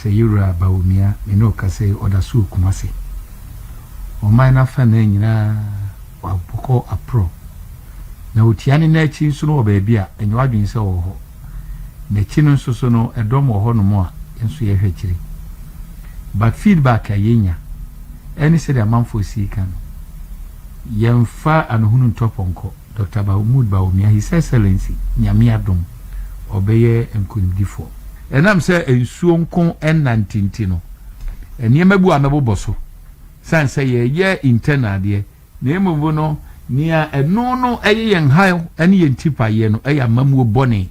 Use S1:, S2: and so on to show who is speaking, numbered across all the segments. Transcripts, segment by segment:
S1: se yura baumia me no ka se oda su kumase o mai na fa na nyina wa boko apro na otiane na chi nso no baabi a enyo adwen se wo ho na chi no nso so no edom wo ho no mo a enso ye hwekiri but feedback ayenya any say the manfo sika no yemfa anohunu ntoponko Dr. Mahmoud Baumia his excellency nyame adom obeye enkunimdifo enam se ensuo nko en19 no eniema bu amebo so san se ye internal de na emubo no nia eno no eye yen hayo ene ye ntipa ye no eya mamuo bone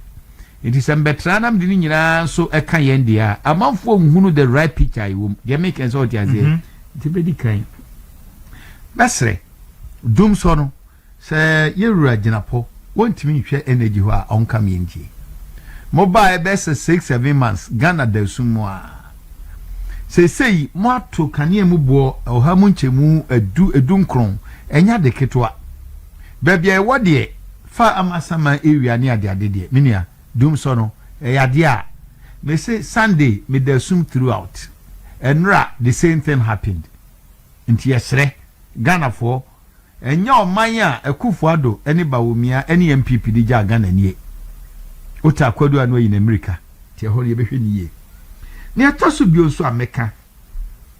S1: enti se mbetranam de ni nyina so eka yen de a amanfo nhunu the right picture iwom de make sense what you say ti bedi kan basre dum so no se yewura ginapo wontimi hwe energy ho a onka mienji mobile best 6-7 months Ghana da sumo a sei mo ato kane mu bo oha mu nchemu edu nkron enya de ketwa bebia e wode fa amasama ewia ne ade de minia dum so no yade a me say Sunday me da sum throughout enra the same thing happened nti yesre Ghana for enya oman a Akufo-Addo eni Bawumia eni MPP di ja Ghana nie ota kwadu anu yi na America ti ehoro ye behwe ni ye ne atoso bio so ameka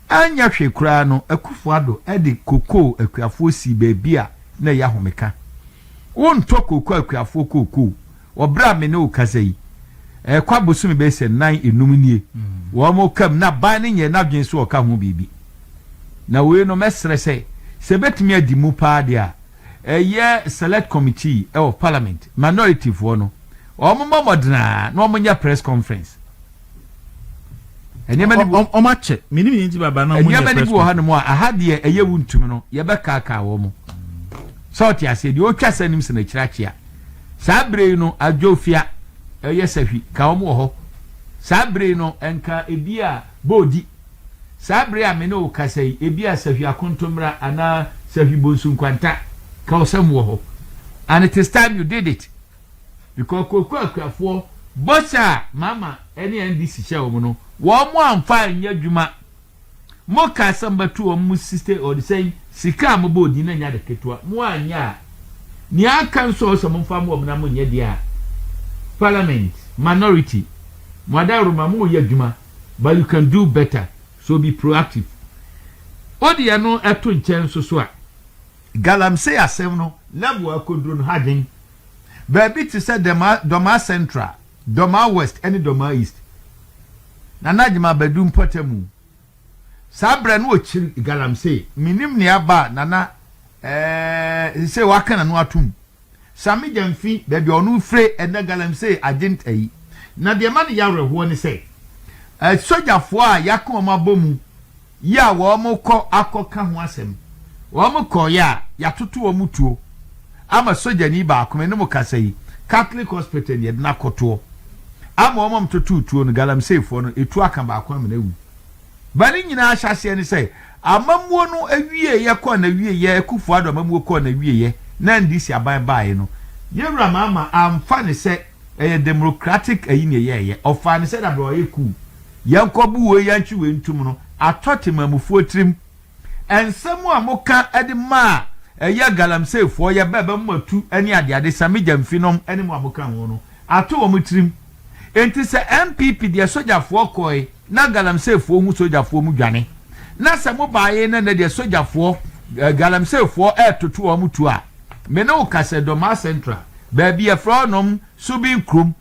S1: anya hwe kura no Akufo-Addo edi koko akuafo si baabi a na ya homeka won to koko akuafo koko obra me ne okasai kwa bosumi be se 9 enum nie wo mo kam na ban ne nye na dwen so oka ho bibi na we no mesre se betimi adi mu pa dia eye select committee of parliament minority for no omo modna no omo nya press conference enema ni
S2: omache minimi nti baba na omo nya press
S1: conference enema ni bo ahade eye wuntum no ye beka aka wo mo sort ya se di o twa sanim se na kirachia sabre no adwofia eye safi ka wo mo ho sabre no enka ebia bodi sabre a me no kasai ebia safi akontomra ana safi bonsun kwanta ka osam wo ho and it is time you did it because kokwa akwafo bocha mama any NDC show mo no wo mo amfa nya dwuma mo ka sambatu o mu sister or the same sika mo bodi na nya de ketwa mo anya ni aka nso so mo mfa mo na mo nya dia parliament minority mo adaruma mo ya dwuma but you can do better so be proactive odi ya no eto nchen so a galamsey asem no level akodro no haden baby ti say doma central doma west and doma east na najima badum potamu sabre no ochiri galamsey minim ne aba nana say waka na no atum sami jamfi baby onu fre ena galamsey agent ayi na de ma ne yareho ne say sojafo a yakon mabomu ya wo mo kọ akoka ho asem wo mo kọ ya toto wo mutuo ama soja ni ba akome ne mo kasai Catholic hospital ye na koto ama wo mo mtoto tuo no galamsey fo no etu aka ba akwa me na wu bani nyina ahyase ne sei amamuo no awie ye kọ na wie ye Akufo-Addo amamuo kọ na wie ye na NDC aban baaye no yewura mama amfa ne se democratic ayi ne ye ofa ne se da bro ye ku yankobu we yanchi we ntum no atotemamufo trim ensemu amoka edima eye galamsey fo ye beba mmatu ani ade sami jamfinom eni mu amoka ho no ato wo mutrim enti se MPP de sojafo koi na galamsey fo hu sojafo mu dwane na se mo baaye na de sojafo galamsey fo etoto wo mutu a me no kase doma central ba bia fronom subin krum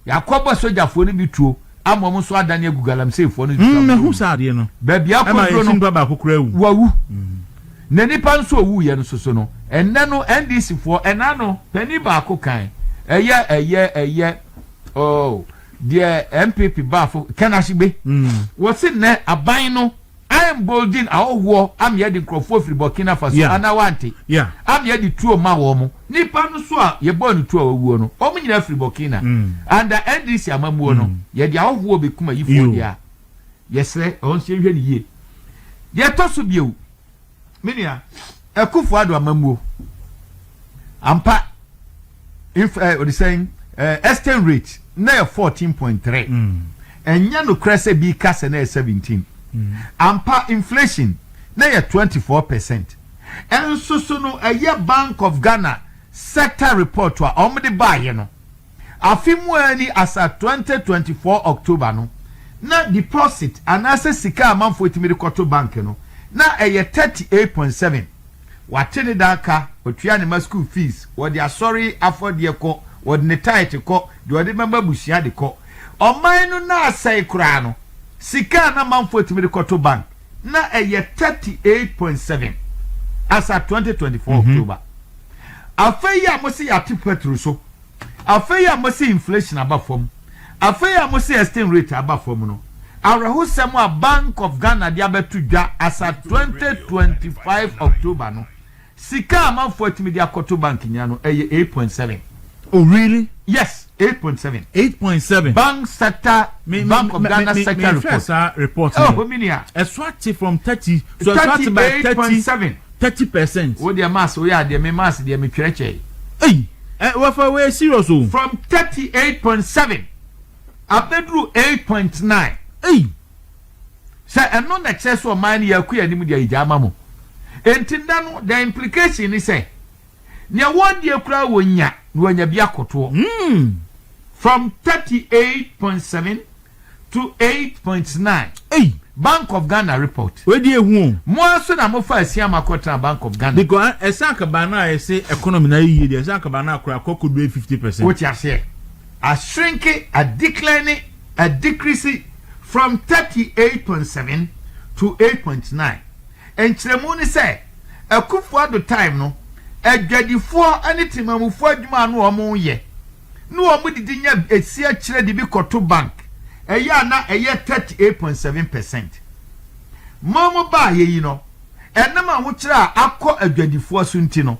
S1: yakobo sojafo ni bituo amom so adane agu galamsey fo no
S2: me hu saade no
S1: ba bia ko no
S2: baba kokora wu
S1: wawu na nipa nso owu ye no soso no enne no NDC fo ena no pani ba ko kan eye oh the MPP Baafi kanashigbe what's ne aban no I am bolding awo am ye the crofo free Burkina Faso ana wanti am ye the tuo ma wo mo nipa no so a ye bo no tuo awuo no o mo nyina free Burkina and the NDC amamuo no ye the awo be kuma yifo dia yesre on se hwe ni ye ye to so biewu minia Akufo-Addo amamuo ampa if what is saying exchange rate na 14.3 enya no krese bi kase na 17 ampa inflation na 24%. Enso so no Bank of Ghana sector report wa omde baye no afimu ani asa 2024 October no na deposit anase sika amanfo etimi rekoto bank no na 38.7 watene daka otua ne ma school fees wodi asori afodie ko wodi ne title ko de wodi member busia de ko oman no na asai kura no sika na amanfo etimi rekoto bank na 38.7 asa 2024 October. Afeya mo se yati petrol so. Afeya mo se inflation aba fom. Afeya mo se exchange rate aba fom no. Araho sem a Bank of Ghana dia betu dwa asa 2025 October no. Sika amanfo atimi dia koto bank nya no 8.7.
S2: Oh really?
S1: Yes, 8.7.
S2: 8.7.
S1: Bank sector Bank of Ghana sector report. Oh, minia.
S2: Eswati from 30 so eswati by 30.7. 30%.
S1: What the mass we are the mass the me church.
S2: Hey, what for we serious
S1: from 38.7 up to 8.9.
S2: Hey.
S1: Say and non excess of money yaku anim dia ijama mo. Entinda no the implication is say nya won dia kura wonya bia koto. From 38.7 to 8.9.
S2: Hey.
S1: Bank of Ghana report.
S2: Where do you want?
S1: More so na mo fa asiama kwatra Bank of Ghana.
S2: Because esanka bana say economy na yi dey esanka bana kura could do 50%.
S1: What you say? A shrinking, a declining, a decreasing from 38.7 to 8.9. And Chiremuni say, a coup for the time no, a jadi for anything mamu for adwuma no omo ye. No omo di nya esia chire di bi koto bank. Eya na eye 38.7%. Momo ba ye yi no. Enema ho chire a akọ adwadifo asunti no.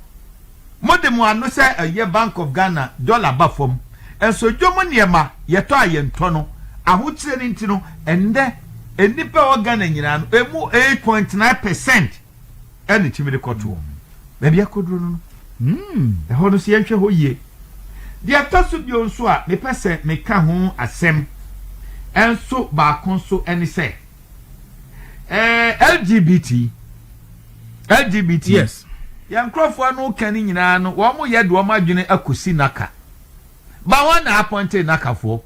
S1: Modem anu say eye Bank of Ghana dollar ba fom. Enso dwomo niema ye to ayento no. Aho chire ni nti no ende enipa o Ghana nyina no emu 8.9% ene chimire koto. Ba bia kodro no. Eho no se yenhwe ho yie. Dia tasu bi onso a me pese me ka ho asem. Enso ba konso eni se LGBT
S2: yes
S1: yankrofo no kani nyina no wo mo ye do mo adwene akosi naka ba wana appointed naka fo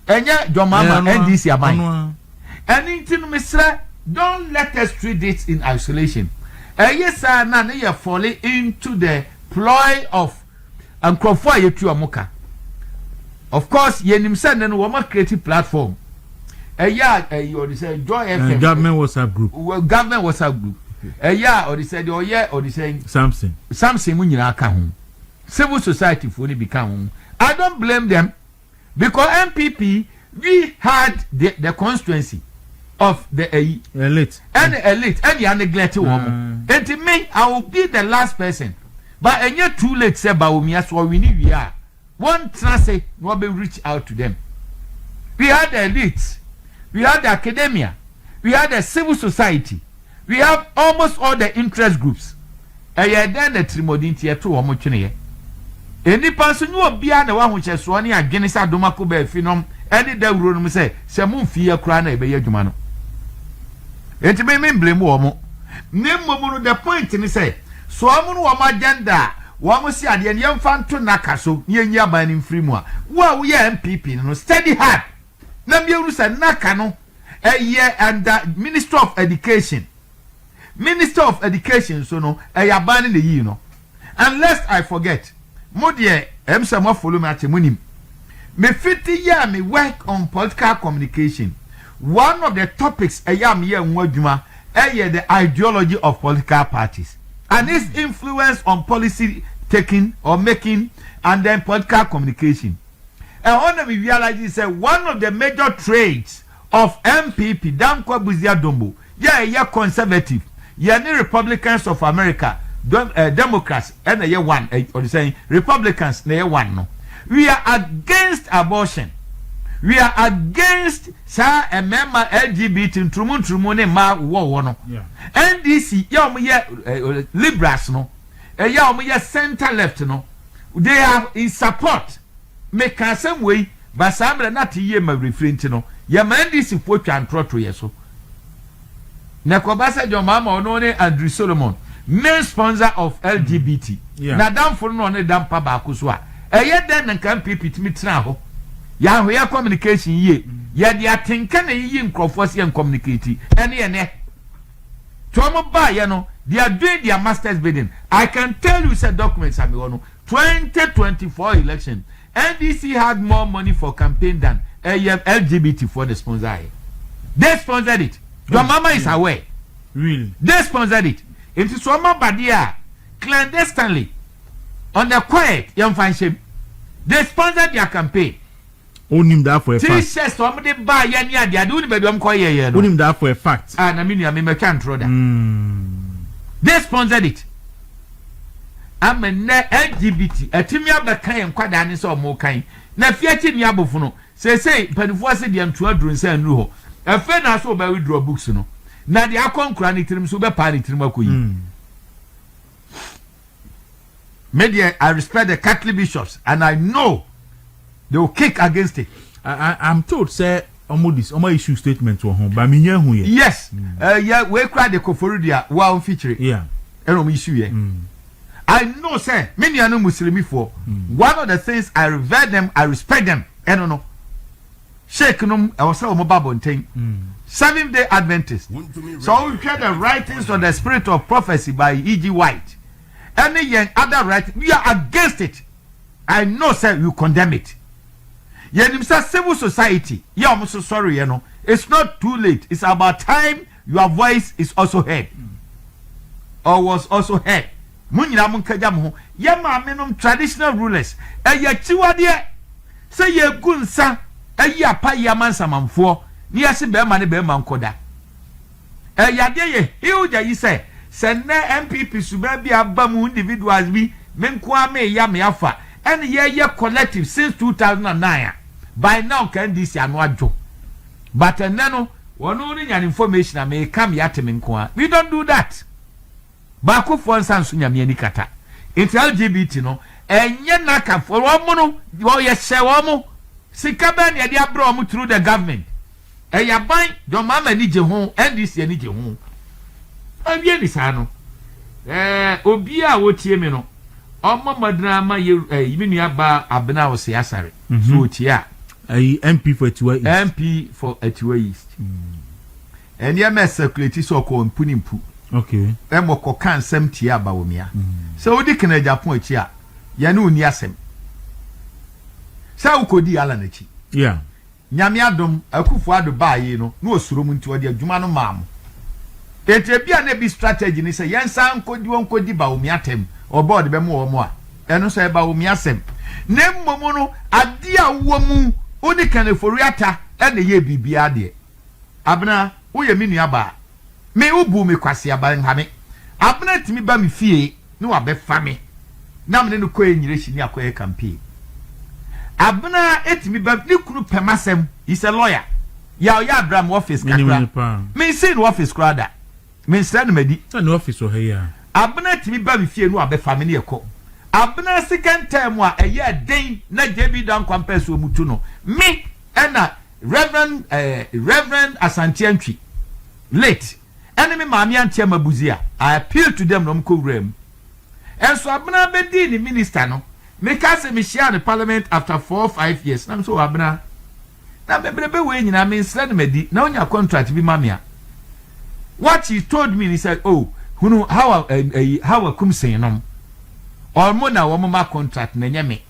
S1: enya jomama NDC aban eni ntinu misra don't let us treat it in isolation yes na na ye fall into the ploy of ankrofo ayetu amuka. Of course yenim say no wo ma creative platform you say Joy FM
S2: government WhatsApp group.
S1: Government WhatsApp group. Or they said or they saying
S2: something
S1: mun nyina ka ho. Civil society for ni become. I don't blame them because MPP we had the constituency of the
S2: elite
S1: and you neglect woman. And to me I will be the last person. But and yet too late say ba we as we need we are. One trust no be reach out to them. We had the elite. We have the academia, we have the civil society, we have almost all the interest groups. Then the Trimodinti to Omochine. Any person you be an one which is one year Guinness Adomako be phenom, any day room say, Samu fear crana be Yajumano. It may mean blame womo. Name Momo the point in say, so I'm on agenda. One see at the young fan to Nakaso, near Yaban in Fremua. Well, we are MPP, no steady heart. Nambiusa Nakano, a year and Minister of Education. Minister of Education, so no, a yabani the you know. Unless I forget, Modie, Emsama follow me at Munim. Me 50 year me work on political communication. One of the topics a yam year Mwajuma, a year the ideology of political parties and its influence on policy taking or making and then political communication. And when we realize is one of the major traits of MPP, Dankwa Buzia Dombo, yeah, conservative, yeah, Republicans of America, Democrats, and yeah, one, or saying Republicans, they one. No, we are against abortion. We are against sa a member LGBT Trumune ma wo no. NDC, yeah, liberals no, yeah, center left no, they are in support. Make some way, but some are not here, my refrain, no. ya NDC fo twa ntrotro ye so na kobasa jo mama ono ne Andrew Solomon main sponsor of LGBT na damfo no ne dampa ba ko so a eye den na kan pipitimi tena ho ya ho ya communication ye ya dia tenka na yi nkrofo se communicate ene ene to ba ye no they are doing their master's bidding. I can tell you said documents are 2024 election NDC had more money for campaign than LGBT for the sponsor. They sponsored it. Your mama is aware.
S2: Really?
S1: They sponsored it. It is one badia clandestinely on the quiet young fan shame. They sponsored their campaign.
S2: Onim that for a fact.
S1: T-shirts somebody buy any idea. Do anybody I'm calling here?
S2: Onim that for a fact.
S1: And I mean I can't throw that. They sponsored it. I'm a LGBT. A team ya bekan kwada ni so mo kan. Na fiati ni abofuno. Say panifo se dem to adrun say nru ho. E fe na so ba withdraw books no. Na de akonkura ni tirim so be Paani tirim akoyi. Media, I respect the Catholic bishops and I know they will kick against it.
S2: I'm told say omo issue statement wo ho ba me nya hu ye.
S1: Yes. Yeah, we cry the Koforudia wow feature.
S2: Yeah.
S1: Eno issue ye. I know say many are no Muslimi for. One of the things I revere them, I respect them. Eno no. Sheikh num I was say omo babonten. Seventh-day Adventist. So we share the writings of the spirit of prophecy by E.G. White. Any young other writing, we are against it. I know sir you condemn it. Yenimsa civil society. Yeah, I'm so sorry, you know. It's not too late. It's about time your voice is also heard. Or was also heard. Munyina munkaja mo. Ye ma menom traditional rulers. Ye chiwade say ye gunsa ye apa ye mansa manfo. Ni ase be ma ne be ma nkoda. Yade ye huge yi say na MPP suba bi abamu individuals bi menko ame ya me afa. And ye collective since 2009. By now can this ya no adwo. But nano one only an information I may come yateminko. We don't do that. Baku for sans nyame ni kata. Into LGBT no enye naka for omo no wo ye hye omo sika ba ne de abro omo through the government. Eya ban do mama ni je ho NDC ni je ho. Abie ni sa no. Obi a wotie me no. Omo madra ma ye yimi aba abena wo se asare. So tia
S2: MP for Atiwa East.
S1: MP for Atiwa East. And ye me circulate so ko mpunimpu.
S2: Okay.
S1: Emo ko kan sem tia ba wo mia. So odi kana Agyapong achi a ye ne oni asem. Sa ukodi ala na chi.
S2: Yeah.
S1: Nyame adom akufo ado ba yi no na osuro mu nti odi adwuma no maamo. Etebia na bi strategy ni say yensa nkodi ba wo mia tem. Obo de be mo wo mo a. Eno so e ba wo mia asem. Na mmomu no ade a wo mu odi kana foriata e na ye bibia de. Abna wo ye minu aba. Me ubu me kwase aba nhame. Abna timi ba me fie ni wa be fa me. Na me no ko enyire shi ni akoye campaign. Abna etimi ba ni kunu pemasem. He's a lawyer. Ya Abraham office kakra. Me say no office krada. Me stand medi.
S2: No office o here.
S1: Abna timi ba me fie no wa be fa me ne ekọ. Abna second time a eye den na JB dan compass o mutu no. Me ena Reverend Ashanti Media late enemy maami antia mabuzia. I appeal to them no mko wrem. And so abna be di ni minister no. Me ka se me share the parliament after 4 or 5 years. Na so abna na bebrebe we nyina me nsred medi na onya contract bi mamia. What he told me, he said, "Oh, hunu how kumsen no. Or mo na wo ma contract na nyame."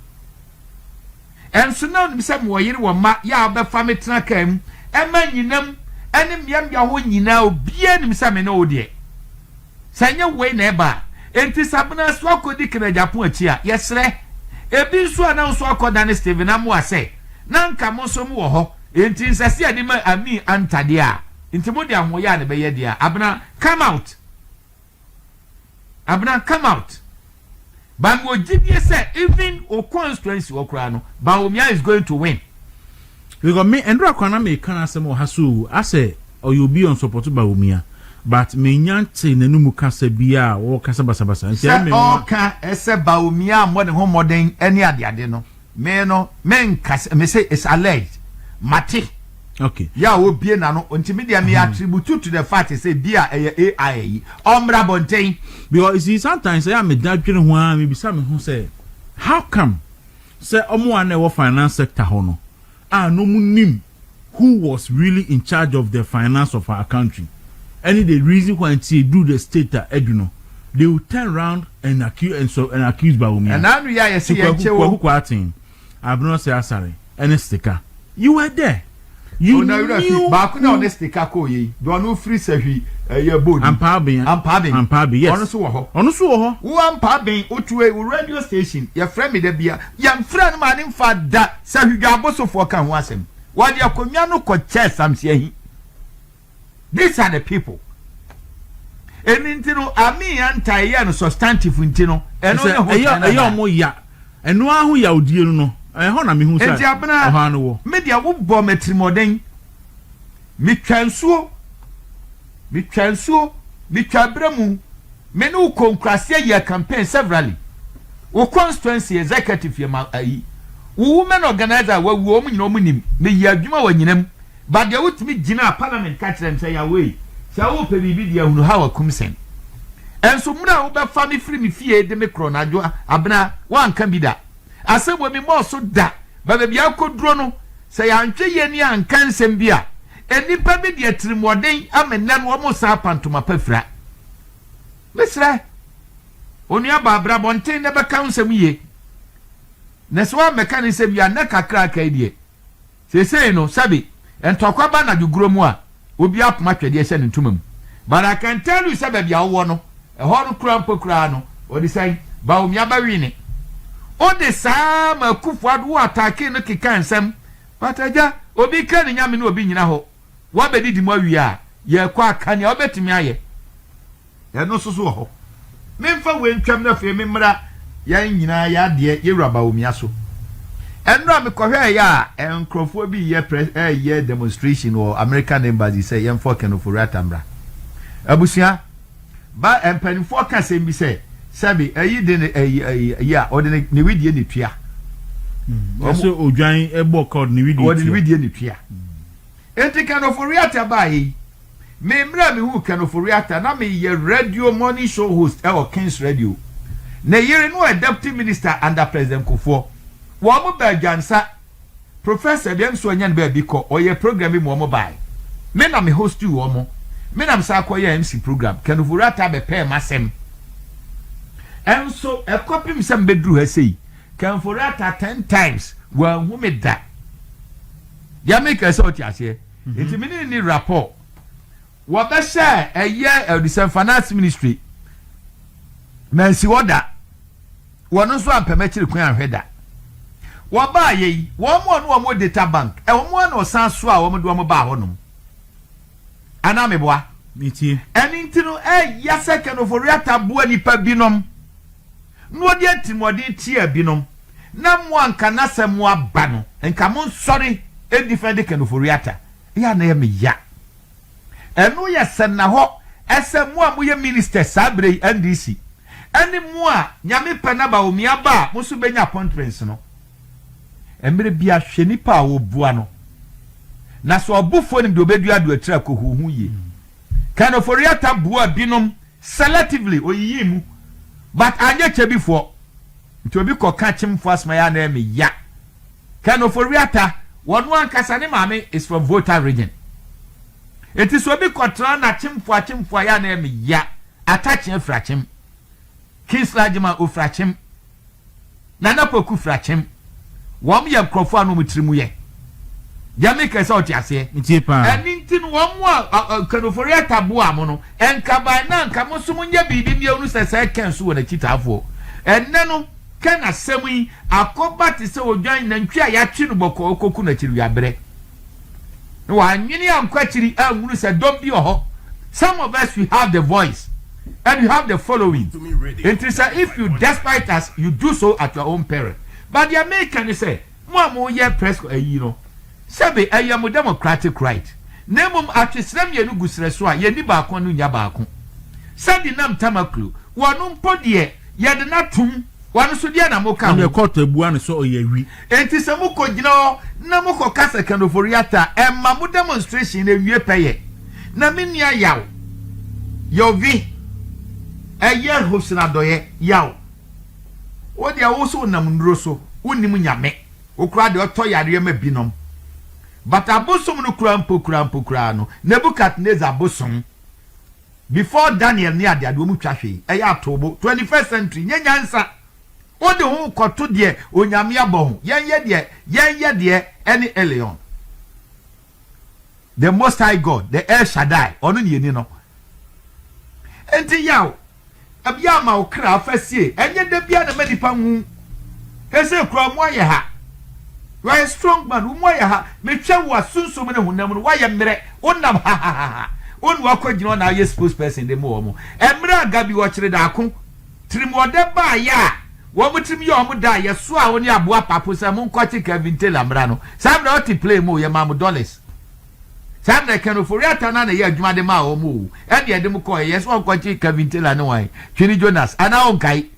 S1: And so now me say mo yire wo ma ya be fa me tena kam e ma nyinam ene miam ya ho nyina obia nim say me na odie. Sanya we na eba enti sabna so akodi kina Agyapong achi a yesre ebi so ana so akoda ne Steven amu ase na nka mo so mo wo ho enti nsase ade ma ami antade a enti mo de ahoya ne be ye dia abna come out. But Mojibie said, even o constituency Okrano, Baumia is going to win.
S2: Because me and Rakwana may can answer more hasu. I say, or you'll be on support to Baumia. But me nyanti nenumu kasebia or kasabasabasa.
S1: Oka ese Baumia more than home modern any other adeno. Me no men me say it's alleged. Mati.
S2: Okay.
S1: Yeah, we be na no media me attribute to the fact say bia AI omra bonten
S2: because you see sometimes I am dadwene ho a me bisa me ho say how come say omo an e finance sector ho no no munim who was really in charge of the finance of our country. Any the reason why they do the state eduno, they will turn around and accuse Baumia.
S1: And now we are see
S2: who I've not say sorry. And sticker. You were there. You knew
S1: back now the sticker ko ye. Do no free say your board.
S2: I'm pabi. Yes. Onusu
S1: One pabi otuwe radio station. Your friend me there be your friend man in fact that say you ga boso for kan ho asem. What your communal co chess am say. These are the people. And intino ami anti no substantive intino. And
S2: no mo ya. And no ahu ya odie no. Ho na me hu say.
S1: Enti abena
S2: wo.
S1: Media wo bo metrimoden. Mi twansuo. Mi twabremu. Me no konkrase ya campaign severally. Wo constituency executive ya ma ayi. Women organizer wo wo mu nyina mu nim. Me ya adwuma wa nyinam. But they would me Gina Parliament catch them say away. Shall open the video who how a kumsen. And so muna uba family free me fear de me crona abna one can be that. I said when me more so that but the biako drono say anche yeni an cansem bia. And nipa be the trimodin am and nan one more sapan to my pefra. Mesra Onia Babra Bonte never counsel ye. Neswa mechanism ya naka crack idea. Say no, sabi. And talk about na jugromu a obi apoma twede ehye ne ntumam but I can tell you say bia wo no e ho no kura no o de say ba omi abawini o de saa ma kufuado attack no keka nsem but aja obi ka ne nyame no obi nyina ho wa bedidi mo awi a ye kwa aka ne obetimi aye ye no soso ho memfa we ntwam na fe memra ya nyina ya de ye raba omi aso enra me kohwe ya enkrofo bi ye demonstration or American embassy say yem for kenofori atambra abusia ba empanifo ka sem bi say sabi ayi de ya ode ne widie ne tua
S2: so odwan ebo code ne widie
S1: ode ne widie ne tua enti kenofori ataba yi me mra me hu kenofori ata na me ye radio morning show host e Kings Radio na yere no deputy minister under President Kufuor Womo ba jansa professor dem so anya ba bi ko oye program mu omo bai me na me host you omo me na msa akoye MC program kanufurata be pay masem enso e copy sem bedru ha sei kanufurata 10 times wa hu me da ya make us out ase enti me ni rapport wo be share eye the finance ministry mensi woda wono so ampemachiri kwan ahweda Waba ye, one data bank, and one or sans swa, woman do ba honum. Anameboa,
S2: Miti,
S1: and into second of Oriata buani per binom. No yet more de tia binom. Nam one can answer more bano, and come on, sorry, a different can of Oriata. Ya name ya. And no ya sen na ho, as a more minister Sabre NDC. Any more, Yami Panaba o miaba, Musubenya appointments no. Emre bia hwe nipa a wo bua no na so obufo nim de obedua do atira kohuhu ye kind of oriata bua binom selectively oyimu but anya chebifo nti obi ko ka chimfo asma ya na eme ya kind of oriata wonu ankasa ne maame is from Volta region it is obi ko tra na chimfo ya na eme ya atache frachim Kings Lajima ofrachim na napoku frachim Wam ya krofo anu mutrimu ye. Jamaica sa oti ase.
S2: Ntipa.
S1: Enintin wam wa kanofori atabu amono. Enka by na nka musumu nya bibi mi onu sese kensu wo na kitafo. Enne no ken asemu yi akoba ti se odwan na ntwi a ya twi no boko okoku na kiri abere. Wa nwini ankwachiri anwuru se don bi oho. Some of us we have the voice and you have the following. It is if you despite us you do so at your own peril. But the American say, Mamo ye press you know. Sabe I am democratic right. Nemum atwesrem ye no gusre so a ye ni baako no nya baako. Sadi nam tamaklu, wonum podie ye de natum One so dia na mo ka.
S2: And the court ebu an so oyewi.
S1: Enti se mo ko gina na mo ko kasa kanoforiata e ma mo demonstration na wie peye. Na me nua yaw. Yovi. Eye hosina doye yaw. Wo dia wo so nam nduro so, wonim nyame. Wo kura de oto yare ma binom. But abosom no kura mpo no. Nebukadnezar abosom. Before Daniel ni ade wo mu twahwe. Eye atobo 21st century nyanyansa. O de ho koto de onyame abon. Yenye de any Elion. The Most High God, the El Shaddai, onu ni eni no. Enti yaw abia ma okra afasie enye de bia na manipa hu ese kro mo aye ha you are a strong man mo aye ha me twa wo sunsun ne hunam no waye mmere wonam ha onu akogino na aye spokesperson de mo emre agabi wo kire da ko trimode ba ya wo mutrim ye omo da ye so a woni aboa papo se mo nkochi Kevin Taylor mra no sam na oti play mo ye mam dollars sam na kanoforiata na ye adwuma de ma o mo e de dem ko ye so nkochi Kevin Taylor ne wan Twini Jonas ana onkai e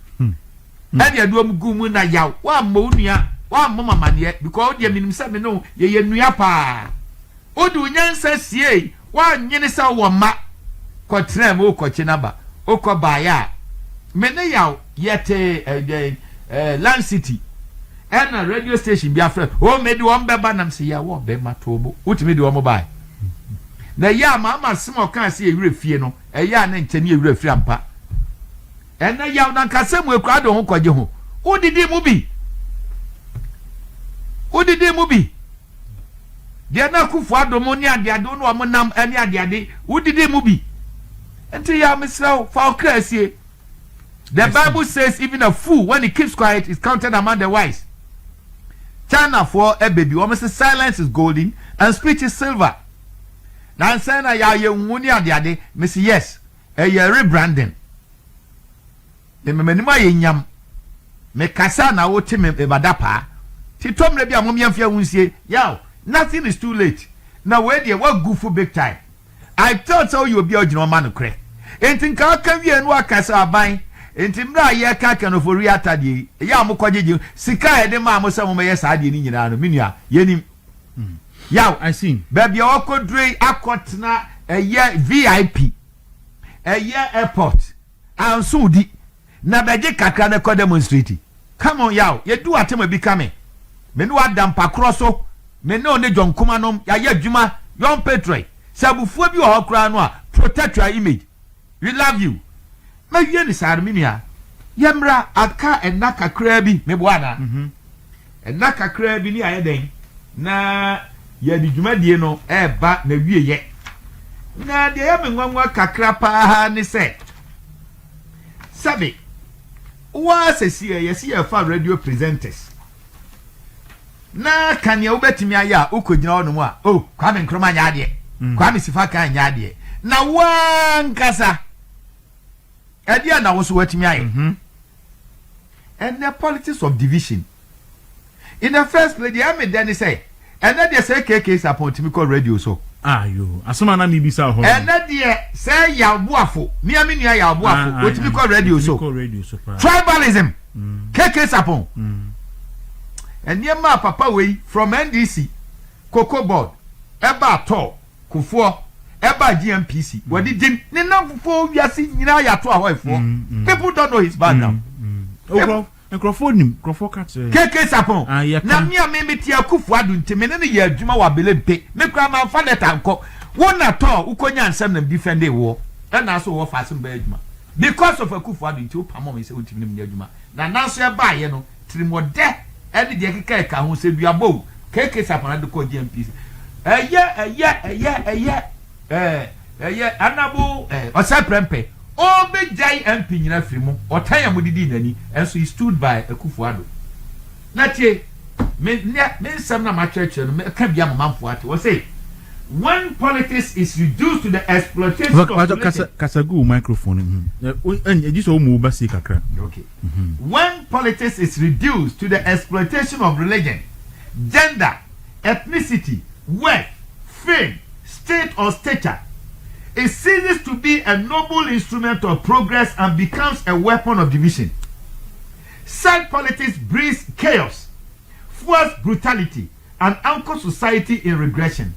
S1: de adom gumu na yaw wa mo nua wa mo mama ne because de minim se me no ye nua pa o du nyansa sie wa nyene sa wo ma ko trem o ko chinaba o ko ba ya me ne yaw yete Land City and a radio station be afraid o me di won beba nam se ya wo be matobo utimi di wo mo bai na ya mama simo kan se ewure fie no ya na nche ne ewure fie ampa na ya na kasem ekura do ho kwaje ho udidi mu bi dia na kufu adomo ni ade ade no am nam ani ade udidi mu bi enti ya misraw fa okrasie. The Bible says even a fool when he keeps quiet is counted among the wise. China for a baby almost silence is golden and speech is silver. Now saying ya ye nwuni ade miss yes a ye rebranding. The menima ye nyam me kasa na wote me badapa ti tom le bia mom yamfia wunsie yaw nothing is too late. Now where dey what goofy big time. I thought so you be original man kre. Entin ka wie no akasa aban enti mra ye ka kanoforiata de ya mo kwagege sika e de ma mo se mo ye sa de ni nyina no menua yenim yaw
S2: I see
S1: baby okodre akotna ye VIP ye airport anso di na beje kakra na ko demonstrate come on yaw ye do atema bi kame me no adam pakro so me no ne jonkoma nom ya ye adwuma yon petrol sabufuo bi o hokra no a protect your image we love you. Ma wie ni sarminia yemra aka enna kakra bi me boana enna kakra bi ni ayeden na ye di dwumadie no ba na wie ye na de ya me nwanwa kakra pa ni se sabe wa sesi ye si ye fa radio presenters na kan ye obetimi aya ukogina onu mu a Kwame Nkrumah nya ade Kwame Sifaka nya ade na wankasa Edia na wo so watimi aye. And the politics of division. In the first place, the army then say, and then they say Sh0cks upon typical radio so.
S2: Yo. Asoma na mi bisa ho.
S1: And then they say ya buafo. Mi ami ni ya buafo. What typical radio so. Tribalism. Sh0cks upon. And your ma papa we from NDC, Cocoa Board, Eba to, Kufuor. Eba GMPC. What did him? For we are seeing ya to our for. People don't know his background.
S2: Microphone catch.
S1: Sh0cks upon. Na me me tia kufu adu nteme ne ye adwuma wa belempe. Me kra man fa leta nko. Won at all ukonya ansem nam defend wo. Na so wo fa sem ba adwuma. Because of a kufu adu nti opamo me se wontimi ne adwuma. Na so e ba ye no trimode e de keka ka ho se duabo. Sh0cks upon adu ko GMPC. Anabo osa prempe o be jai MP nyina frimu otanya modidi nani enso he stood by Akufuado na tie me nsam na ma church no me ka bia mamamfo ate wo say when politics is reduced to the exploitation of
S2: kasagu microphone just o mu ba si kakra
S1: okay when politics is reduced to the exploitation of religion, gender, ethnicity, wealth, fame, state or stature, it ceases to be a noble instrument of progress and becomes a weapon of division.
S3: Such politics breeds chaos, fuels brutality, and anchors society in regression.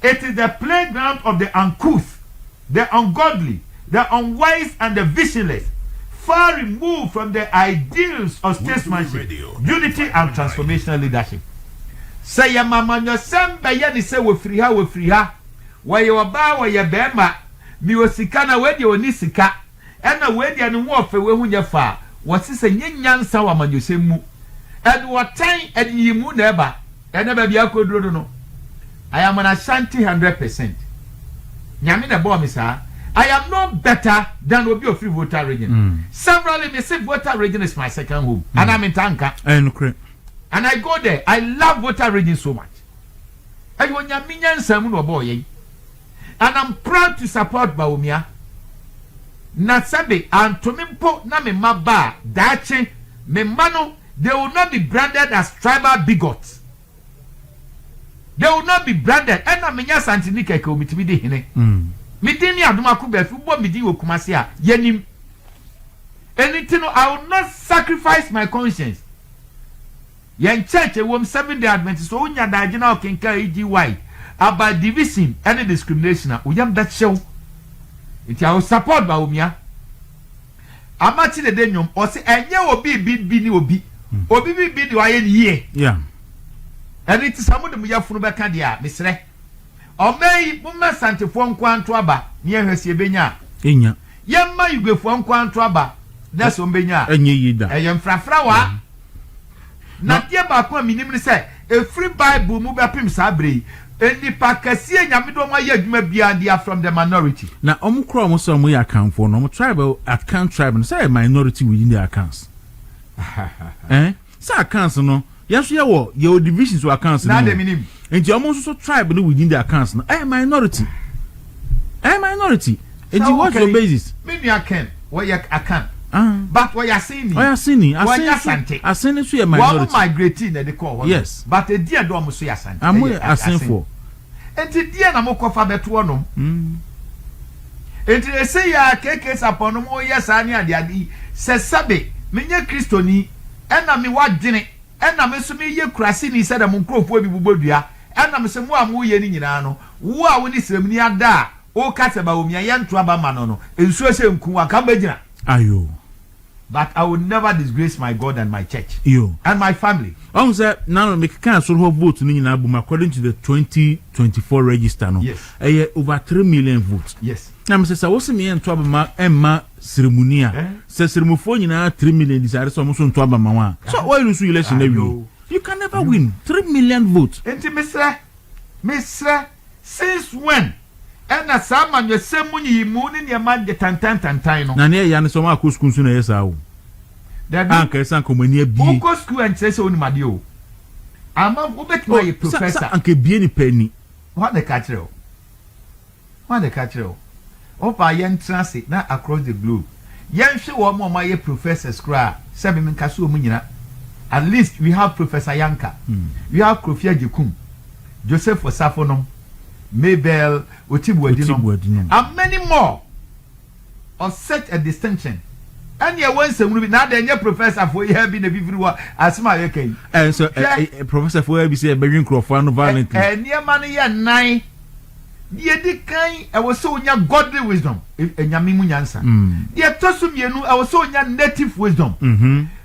S3: It is the playground of the uncouth, the ungodly, the unwise, and the visionless, far removed from the ideals of statesmanship, unity, and transformational leadership. Say ya mama nyo sembe ya ni se wofiri ha waye oba waye bema mi osika na wedi oni sika ena wedi anu wo fe we hu nyefa wose se nyanyansa wa manyosemu ed wotan ediyimu na eba ena ba bia koduro no I am an Ashanti 100%. Nyame na bo mi sa I am no better than Obi of free voter region. Severally, me say voter region is my second home. And I'm in Tanka. And I go there. I love voter region so much. And when you mean someone boy, and I'm proud to support Baumia. Nasabe and Tomimpo na me maba dache me mano, they will not be branded as tribal bigots. They will not be branded. And I'm nya santinike ko mitibidi hine. Midini Adomako befu bo midi okumase a yenim. Anything I will not sacrifice my conscience. Yen church wom 7-day Adventist so unya daje na okenka EGY about division and discrimination uyam that show it I will support ba umia amati de denyom o se enye obi bi ni obi bi di waye ye
S2: yeah
S3: and it is some of them yafunu beka dia mesre omei mumma santefo nkwanto aba ne ehwese benya
S2: enya
S3: yemma yugefo nkwanto aba na so benya
S2: enye yida
S3: eyem frafra wa na tie ba ko minim ni say a free bible mu bepim sabre enipa kase nyamedo mo ya adwuma bia dia from the minority
S2: na omukro mo so mo ya account for no mo tribal account tribe no say minority within the accounts say accounts no yes ye wo your divisions to accounts
S3: na de minim
S2: enti omo so tribe no within the accounts no minority enti what's your basis
S3: me nua ken what ya account but what you saying?
S2: Asini so minority.
S3: One migrating na they call.
S2: Yes.
S3: But a dear do so Asante.
S2: I'm asking for.
S3: Enti dear na mo kofa beto no. Enti they say ya keke sapon mo yes ani ade se sabe menye kristoni ena me wadwene ena me so me ye kurase ni se da mo nkrofo bi bubodua ena me se mo amu ye ni nyina no wo a woni sremni ada o kase ba omia ye nto aba ma no ensuo se nku aka bagina
S2: ayo.
S3: But I will never disgrace my God and my church.
S2: Yo.
S3: And my family.
S2: Say now make cancel her vote according to the 2024 register. No?
S3: Yes.
S2: Over 3 million votes.
S3: Yes.
S2: Now I say what's me and Twaba Emma ceremony. Say ceremony na 3 million desire so almost Twaba Mawa. So why lose election every you can never win 3 million votes.
S3: Enti Mr. Since when? And as someone you say money moon your man the tantan no.
S2: Na ne ya ne so ma ko school so na yesa o.
S3: That
S2: anka san ko mani abi.
S3: Go school and say so ni made o. Ama go bet my professor.
S2: Anka bie ni pani.
S3: What the catch o. Opa yen transit na across the globe. Yen hwe wo mo my professors kra. Sabe men kaso mu nyina. At least we have Professor Yanka. We have Krofia Jekum. Joseph Osafonom. Mabel, Otibwadino, and many more of such a distinction. And you once a movie now, then your professor for you have been a vivua as my okay.
S2: And so, Professor for be say a begging crowd violently.
S3: And near money and nine. Dear Dick, I was so young godly wisdom, if a Yamimunyansa. Dear Tossum Yenu, I was so young native wisdom.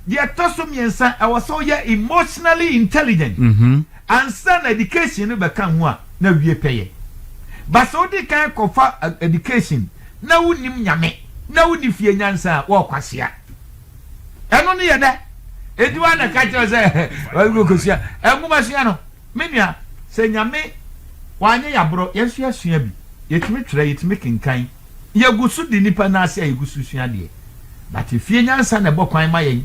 S3: Dear Tossum Yansa, I was so young emotionally intelligent. And son education become one, no be pay. But so they can confer education. Na unim nyame. Na unifie nyansa wa kwasia. Eno ne yeda. Eduwa na ka kire se wa go kwasia. Enguma sua no. Menua se nyame wanye yabro yesua sua bi. Yetimi tire yetimi kenkan. Yegusu di nipa na ase yegusu sua de. But ifie nyansa na bokwan ma yen.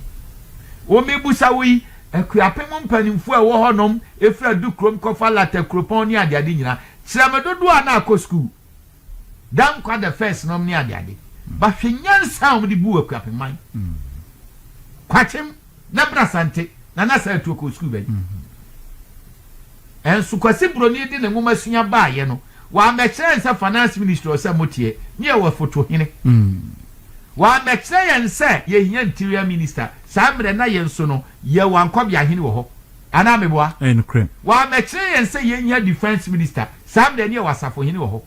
S3: O mebusa wi akuapem mpanimfo a wo honom efra du krom kofa lata kropon ni ade nyina. Siramedodo a na akọ school. Dan kwa the first nom ni ade. Ba hwenyansa om di bu akuapeman. Kwachem na brasante na na sa tu akọ school ba. Ensu kwasi broni di ne ngoma sunya ba ye no. Wa mekere nsa finance minister o se motie. Ni e wa foto hene.
S1: wa mekire yen say ye hia interior minister samre na yen so no ye wankobia hene wo ho ana meboa
S2: enkre
S1: wa mekire yen say ye hia defense minister samre ne wasafo hene wo ho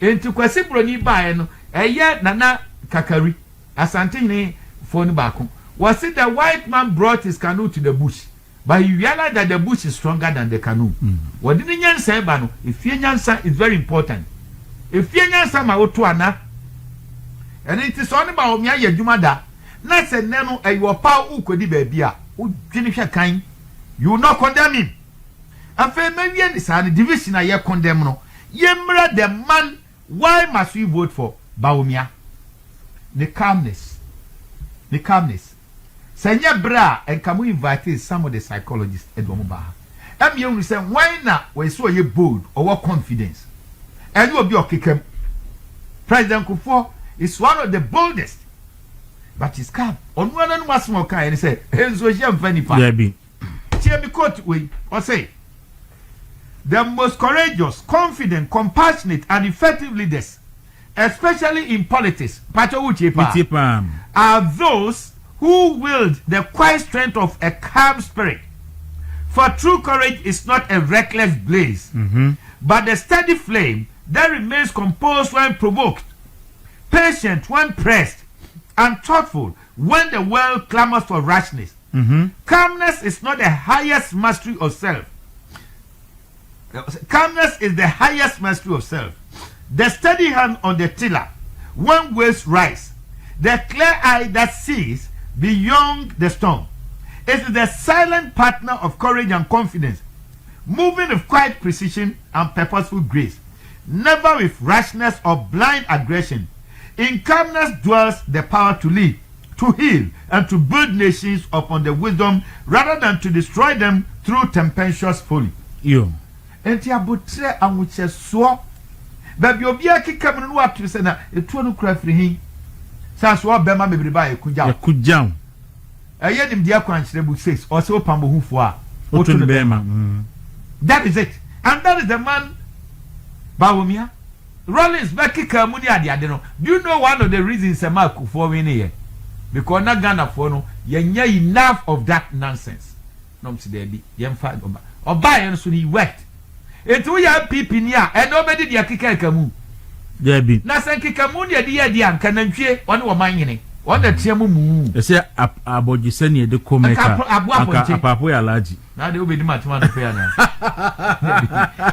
S1: enti kwasi broni bae no eye nana kakari asante hene phone baako was it the white man brought his canoe to the bush but he realized that the bush is stronger than the canoe what didn't nyansa ba no if nyansa is very important if nyansa ma woto ana and it is only about me adwuma da na se ne no ayo pa ukodi ba bia wo dwene hwe kan you not condemn him afa mawie ni sa division a ye condemn no ye mra the man why must we vote for Bawumia the calmness senya bra and can we invite some of the psychologists edwomo ba am you say why na we so ye bold or what confidence and you be okekam President Kufuor is one of the boldest but he's calm on one and one small kind and say enzo je mfani pa
S2: there be
S1: quote we or say the most courageous, confident, compassionate and effective leaders especially in politics are those who wield the quiet strength of a calm spirit. For true courage is not a reckless blaze, but a steady flame that remains composed when provoked, patient when pressed, and thoughtful when the world clamors for rashness. Calmness is not the highest mastery of self. Calmness is the highest mastery of self. The steady hand on the tiller when waves rise, the clear eye that sees beyond the storm. It is the silent partner of courage and confidence, moving with quiet precision and purposeful grace, never with rashness or blind aggression. In calmness dwells the power to lead, to heal, and to build nations upon the wisdom rather than to destroy them through tempestuous folly.
S2: Yo.
S1: Enti abotre anwuche so baby obi akika mu no atwe se na etuo no kura firi hin sa so obema mebriba
S2: ekujam
S1: eye nim dia kwankyere bu 6 or so pambo hufo a
S2: otu no bema
S1: that is it and that is the man Bawumia Rollins bakika mu ni ade no do you know one of the reasons Mark for win here because na Ghana for no yenya enough of that nonsense no msi there bi yemfa oba yen so he worked etu ya pipi ni a e nobody dia kika kamu
S2: there be
S1: na san kika mu dia dia anka na ntwe won wo manyene won da tia mu
S2: e se abogise ne de komeka apapo ya laji
S1: na de obedi matuma no fe ya na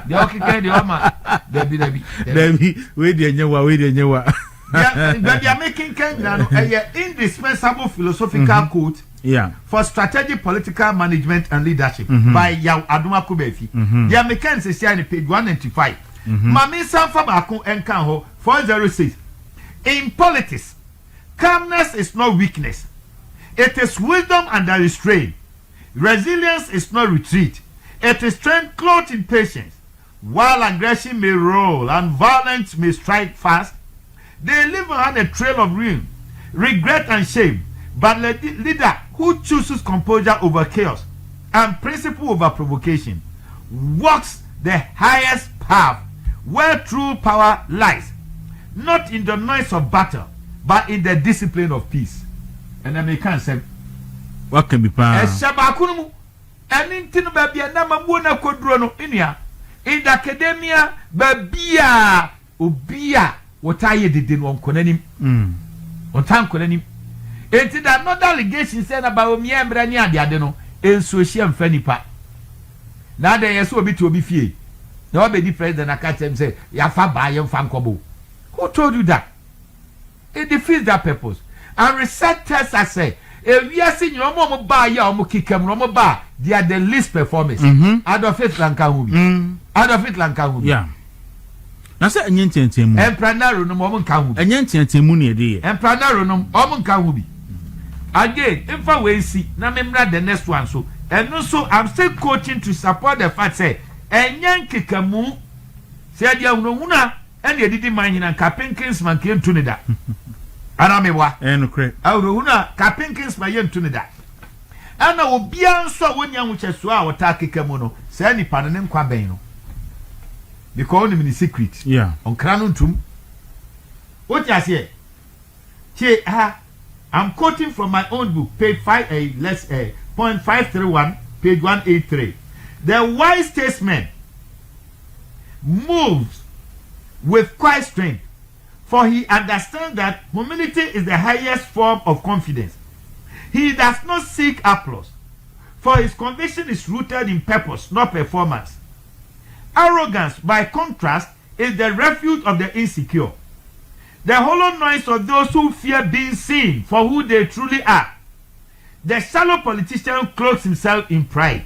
S1: de okika de oma debi
S2: we de nyewa
S1: they are making Kenya a indispensable philosophical quote for strategic political management and leadership by Adomako Baafi. They are making say on page 195. Mami Sanfa Bako Enkanho 406. In politics, calmness is not weakness. It is wisdom under restraint. Resilience is not retreat. It is strength clothed in patience. While aggression may roll and violence may strike fast, they leave behind a trail of ruin, regret and shame. But the leader who chooses composure over chaos and principle over provocation walks the highest path where true power lies, not in the noise of battle, but in the discipline of peace. And I can say,
S2: what can be found?
S1: Shabakunumu, and in Tinubabia Namabuna Kodrono Inia, in the academia, Babia, Ubia. What I did in one conanim, on time conanim. It's another allegation said about me and Brania, the Adeno, and Sushi and Fenipa. Now they are so bit to be feared. Nobody president, I catch them say, Yafa by your Fankobo. Who told you that? It defeats that purpose. And research tests, I say, if we are seeing your mama bar, your Mukikam, Romo bar, they are the least performers. Out of it, Lankahubi. Out of it, Lankahubi.
S2: Yeah. Na se enyentetemu
S1: empranaro no mo nka hu
S2: enyentetemu ne de
S1: empranaro no mo nka hu bi again if I we see na memra the next one so and so I'm still coaching to support the fact say enyenkekamu se dia hununa and ye didi man hina kapinkins man ke ntu ne da ana mewa
S2: enukre
S1: awuhuna kapinkins man ye ntu ne da ana obia nso wonya nwucheso a wota kekamu no se nipa ne nkwa ben no because only in secret
S2: yeah
S1: on kranuntum what you say
S3: I'm quoting from my own book, page 5.531, page 183. The wise statesman moves with quiet strength, for he understands that humility is the highest form of confidence. He does not seek applause, for his conviction is rooted in purpose, not performance. Arrogance, by contrast, is the refuge of the insecure, the hollow noise of those who fear being seen for who they truly are. The shallow politician clothes himself in pride,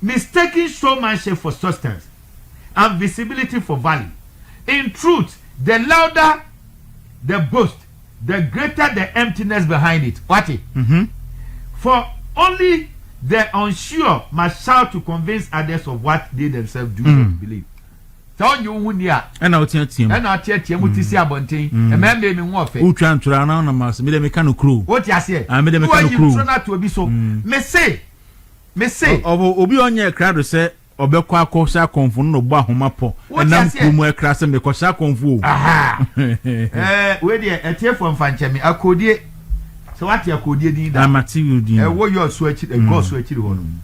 S3: mistaking showmanship for substance and visibility for value. In truth, the louder the boast, the greater the emptiness behind it. What it? For only the unsure must shout to convince others of what they themselves do not believe. So you wouldn't hear.
S2: And I'll tell you.
S3: And I'll tell you what you see about thing. And man made me warfare.
S2: Who trying to run on a mass, made a mechanical crew.
S3: What you say?
S2: I made a mechanical crew.
S3: Not to be so. Me say.
S2: Obi on your crowd to say, Obekwa Kosha Confu no Bahumapo, and now Kumu Crass and Kosha Confu. Aha!
S3: Where dear, a tear from Fanchemi, I could ye. So what you could ye,
S2: that material, dear,
S3: what you're switching and go switching on.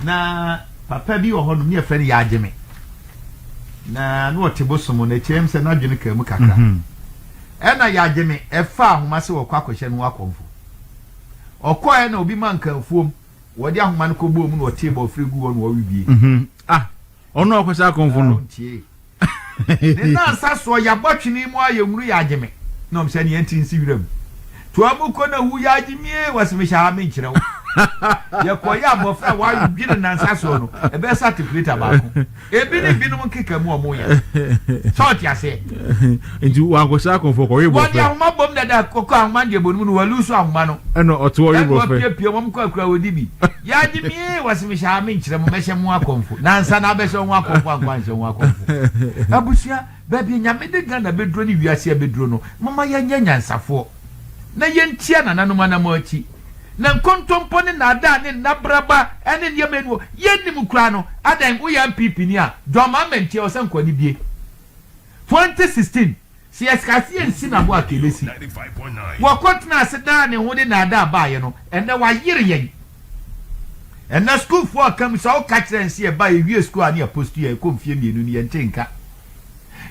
S3: Na Papa be or home near Fanny Yajime. Na no Tibosom on the James and Adomako Mukaka. And I Yajime, a farm must or Quackoshan Wakonfu. Or Quine or be manka foam. What young man could boom or table free go on what we be.
S2: Ah, oh no, because I come from
S3: the answer so you're watching him while you reagime. No, I'm saying anything see them. To a book on who yajime was Misha Minchino. You're quite above why you didn't answer so. A best articulate about a bit of kicker more. Thought you say.
S2: Into one was I come for
S3: what young mobom that cocoa mandible will lose one man.
S2: And not to worry about
S3: your mom could crowd with Yajime was Misha Minchino, Mesha Mwakomfu. Nansan Abeson Wakom once and Wakom. Abusia, baby, Yamede Gana bedroni, we are see a bedrono. Mamma Yan Safo. Na yen tiana na no mana mochi. Na nkontompone na ada ne nabraba ene ne yemenu yenni mukra no adan wo yan pipini a doma mentie o sanko ni bie 2016 si eskasi ensi na bo akelesi 95.9 wo kotna aseda ne ho de na ada baaye no ene wa yire yen ene school for kam so ka kire ensi e baaye wie school ani apostu e ko mfie mienu ni yen tenka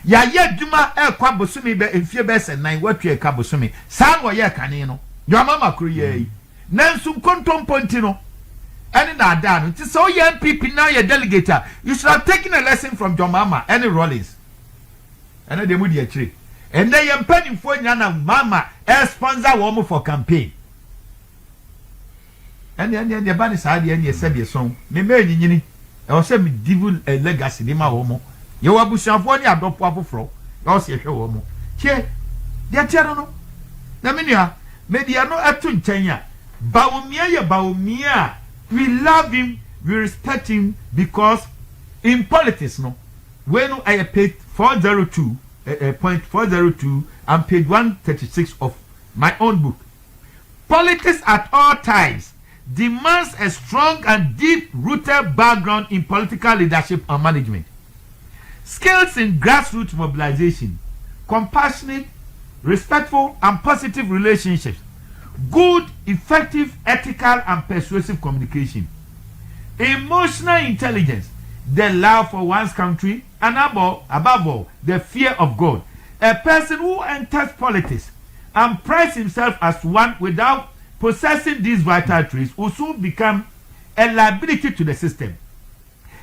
S3: ya ye duma e kwa bosumi be mfie be se nan watwe ka bosumi sa wo ye kane no yo mama kru ye nansu kontomponti no any na ada no ti so ye MPP now ye delegate you should have taken a lesson from your mama any Rollins and they mudi akire and they am penny for nyana mama sponsor wo for campaign and the ban is hard and ye said ye song me nyini e o se me devil legacy ni ma wo mo ye wa busuafo ni adopo afoforo yo se hwe wo mo che dia tiaro no na menua media no atu nkyanya Baumia, we love him, we respect him because in politics, no, when I paid 402.402 and page 136 of my own book, politics at all times demands a strong and deep-rooted background in political leadership and management, skills in grassroots mobilization, compassionate, respectful, and positive relationships. Good, effective, ethical, and persuasive communication, emotional intelligence, the love for one's country, and above all, the fear of God. A person who enters politics and prides himself as one without possessing these vital traits will soon become a liability to the system,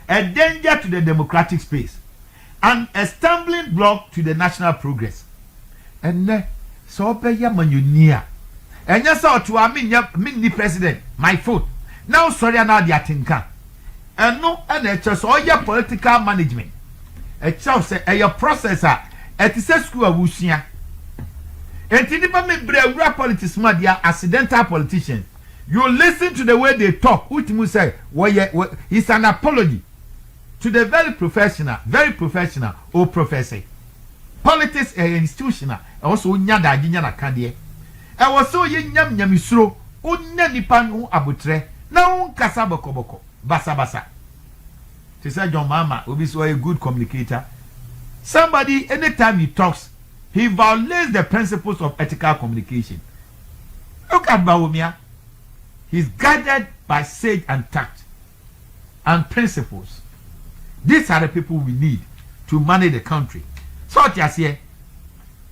S3: a danger to the democratic space, and a stumbling block to the national progress. And so be ya manunia. And yes, to a mini president, my foot. Now, sorry, now the atinka. And no, and it's just all your political management. A child say, a your processor, at the school of Wushia. And Tinipame Brew politics, my dear accidental politicians. You listen to the way they talk, which you say, it's an apology to the very professional, or professor. Politics is institutional, also Nyada Ginyana Kandie. I was so yam misro, nipan abutre, now kasaboko, basa. She said, John Mama will be so a good communicator. Somebody, anytime he talks, he violates the principles of ethical communication. Look at Bawumia. He's guided by sage and tact and principles. These are the people we need to manage the country. So what you say?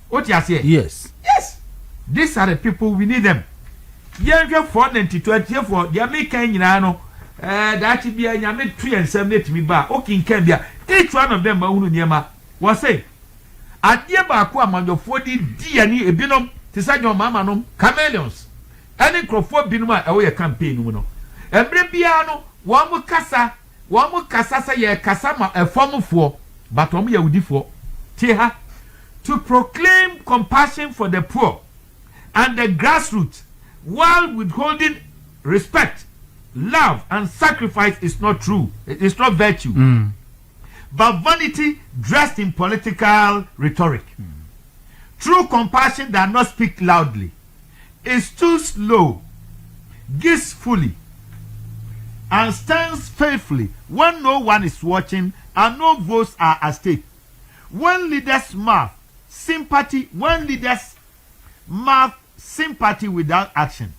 S3: What you say?
S2: Yes.
S3: Yes. These are the people we need them. Younger 490 for the American Yano. That be a Yamet 3 and 7 me bar. Okay, Kambia. Each one of them, Mahunuyama, was say. At Yabaku among your 40 DNA ebinum, Tisajo Mamma, chameleons. Any crofo binuma away a campaign, no. Every piano, one more casa, ye casama, a form of four, but Omia would for. Teha, to proclaim compassion for the poor and the grassroots while withholding respect, love, and sacrifice is not true. It is not virtue. But vanity dressed in political rhetoric. True compassion does not speak loudly, is too slow, gives fully, and stands faithfully when no one is watching and no votes are at stake. When leaders mouth sympathy without action.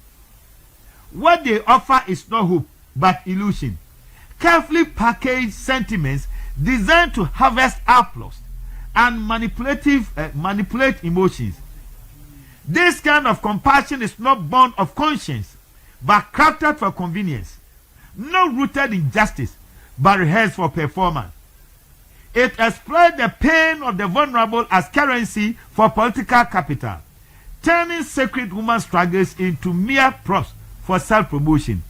S3: What they offer is not hope but illusion. Carefully packaged sentiments designed to harvest applause and manipulate emotions. This kind of compassion is not born of conscience but crafted for convenience, not rooted in justice but rehearsed for performance. It exploits the pain of the vulnerable as currency for political capital, turning sacred human struggles into mere props for self-promotion.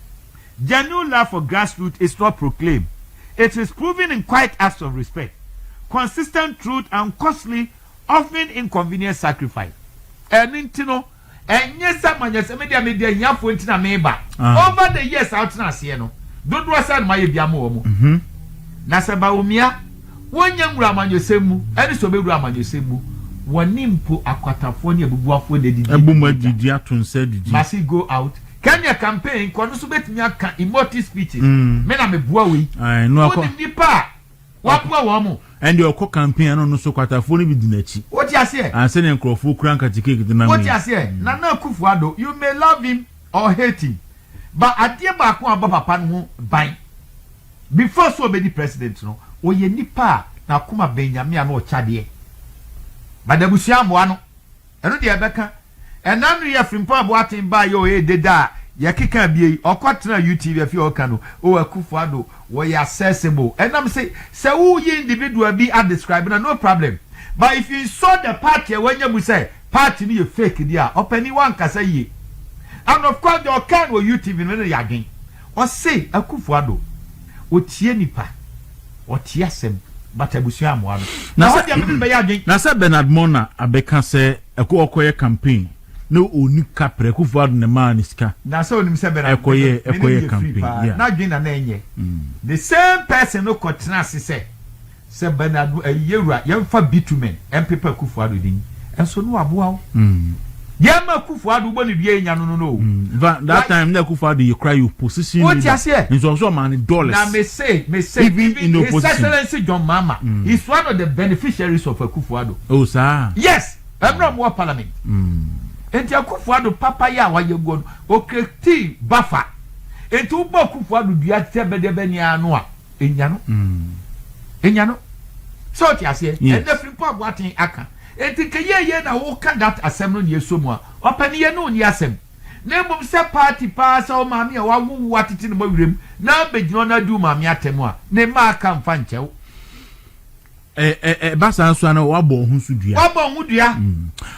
S3: Genuine love for grassroots is not proclaimed. It is proven in quiet acts of respect, consistent truth, and costly, often inconvenient sacrifice. And yes, media over the years out now, don't was my biamo. Nasabaumia, one young Raman Yosemu, and so be Raman Yosemu, one nimpo aquatafonia bubuafo de
S2: didi.
S3: Must he go out? Can your campaign consummate me immortal speeches? Men am a boy. I know. What more?
S2: And your co campaign on so quatafoni with Dinechi. What you say? I'm sending Crawford Cranka to kick the number.
S3: What you say? Nana Kufuado, you may love him or hate him, but at the back one Papa buy. Before so many presidents, no, or ye nipa na kuma Benjamin or Chadie. But the Busiam one, and the Abeka, and now we have from Pabwatin by your aid, da, Yakika be or Quatina UTV if you can, or a Kufuado, where you accessible. And I'm saying, so who ye individual be at describing, no problem. But if you saw the party when you say, party me a fake dear, or anyone can say ye. And of course, your can will UTV in the again. Or say, a Kufuado. Otie nipa otie asem but abusuam wa
S2: na se Bernard Mona abeka se ekoye campaign no oni kapre Kufuado ne man iska
S3: na se onim se Bernard
S2: ekoye campaign
S3: na dwen na enye the same person no kotena se Bernard yewura yemfa bitumen empepa Kufuado din enso no aboa Yama Kufuado boni bie nya no.
S2: That time na Kufuado you cry you position.
S3: What you say?
S2: It's also man dollars.
S3: Now me say
S2: even in
S3: His Excellency John Mama is one of the beneficiaries of Kufuado.
S2: Oh sir.
S3: Yes, I'm more parliament. Enti Kufuado papa ya wa ye go okreti bafa. Enti ubo Kufuado dua tebede ni anu a enya no. So what you say? And the flip up what aka. Enti keye na wo ka that asem no ye so mu a opani ye no ni asem na mbom se party pass o maami a wa wu watiti no mawirem na begino na du maami atemu a ne ma aka mfa nchew
S2: basa nso na wa bo hu su dua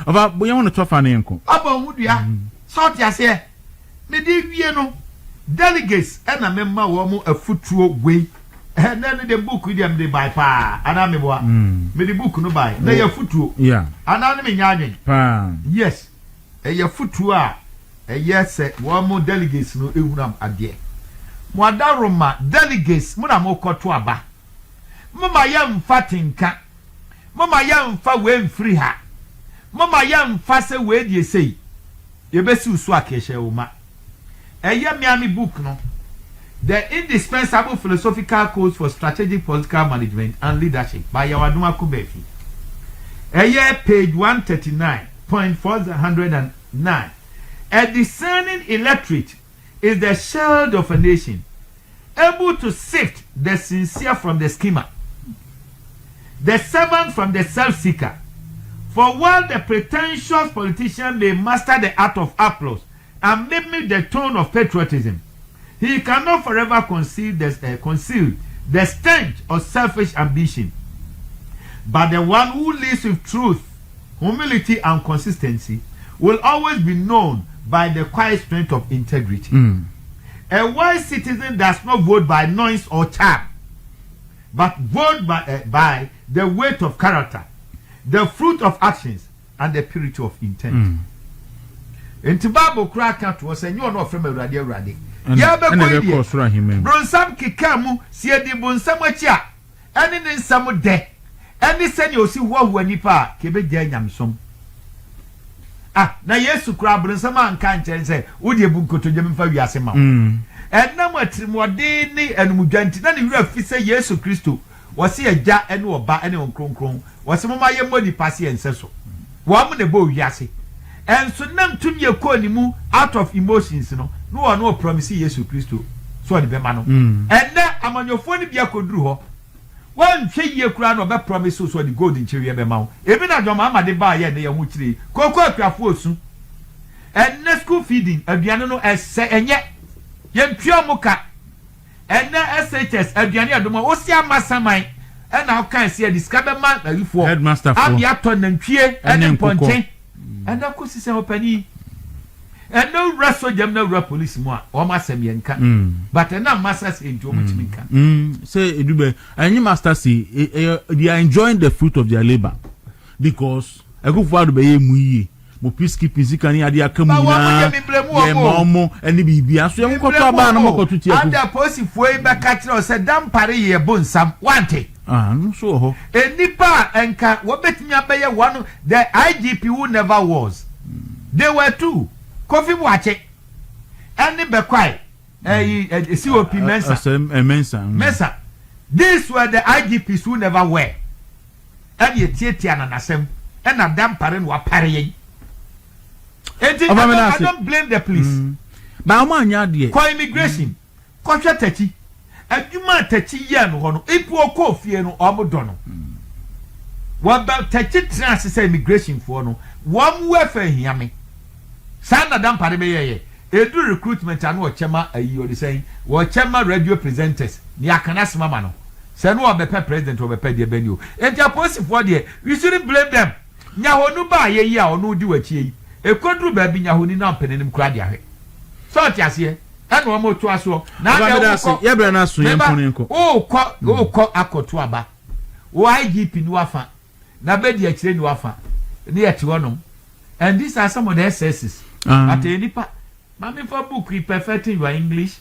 S2: oba bo ye won to fa na enko
S3: abo hu dua so ti ase me di wie no delegates na memma wo mu afutuo gwei and then the book with them they buy pa and me boa me the book no buy na ya futuo
S2: yeah
S3: and me nyaadwen
S2: pa
S3: yes ya futuo a yes wo mo delegates no ehunam ade mo adaroma delegates mo na mo koto aba mo ma ya mfa tinka mo ma ya mfa we mfiri ha mo ma ya mfa se we die sei ye besi usu akehye wo ma miami book no The Indispensable Philosophical Codes for Strategic Political Management and Leadership by Adomako Baafi. Page 139.409. A discerning electorate is the shield of a nation, able to sift the sincere from the schemer, the servant from the self-seeker. For while the pretentious politician may master the art of applause and mimic the tone of patriotism, he cannot forever conceal the stench of selfish ambition. But the one who lives with truth, humility, and consistency will always be known by the quiet strength of integrity. A wise citizen does not vote by noise or charm, but vote by the weight of character, the fruit of actions, and the purity of intent. Enti Bible kura kan to say you no from awurade ya be ko die bronsam kikamu sie di bronsam achi a ene ne nsam de ene se ne osi huahu anipa ke be gya nyamsom na Yesu kura bronsam anka nchen se wo de bu nkotoje mfa wiase ma enam atrimode ni enumudwanti na ne wura fi se Yesu Kristo wose agya ene oba ene onkronkron wose mama ye modi pase ense so wo am ne bo wiase and so nam tumi ekọ ni mu out of emotions no promise Yesu Kristo so de be ma no and na amanyofo ni bia koduru ho wan hwe ye kura no be promise so de gold nchewe be ma wo ebi na dwoma amade ba ye ne ye ho kire koko akuafo osu and na school feeding aduane no ese enye ye ntwa muka and na Sh0cks aduane Adomako osi amasaman and na kan se discover man alifo
S2: headmaster for
S3: am ya to nantwie and ponchen and that could say open and no wrestle jam no police more or massam yanka but na masters into muchminka
S2: say edube and you master see they are enjoying the fruit of their labor because I go for be muye mo peacekeeping sikani ade akamu na ye momo eni bibia so ye nkoto aba na mokoto tie
S3: and the posifo e be ka kire say dam pare ye bonsam wante
S2: no so ho
S3: enipa enka wo betimi abaye one the IGP who never was they were two Kofi Buache and the Bekwai COP Mensa these were the IGPs who never were and ye tietia na nasem and na dam pare no apare yen I don't blame the police
S2: ba ma anya de
S3: ko immigration ko hwe tachi adwuma tachi ye no ho no ipu okọ fie no omodo no wa ba tachi trans say immigration for no wa mu afa hiame sana dam pare be ye edu recruitment anu o chema ayi o de say wo chema radio presenters ni akana sema ma no say no obepe president obepe de bani o enti aposi for de we shouldn't blame them nya honu ba ye yi a onu di wachi yi ekodru ba bi nya honi na penenim kura de ahwe so ti ase enu o mo to aso na
S2: ye bra na so ye mpone nko
S3: o ko akoto aba o IGP ni wafa na be di akire ni wafa ni yeti wonom and these are some of the SSs at any pa mami for book we perfecting your English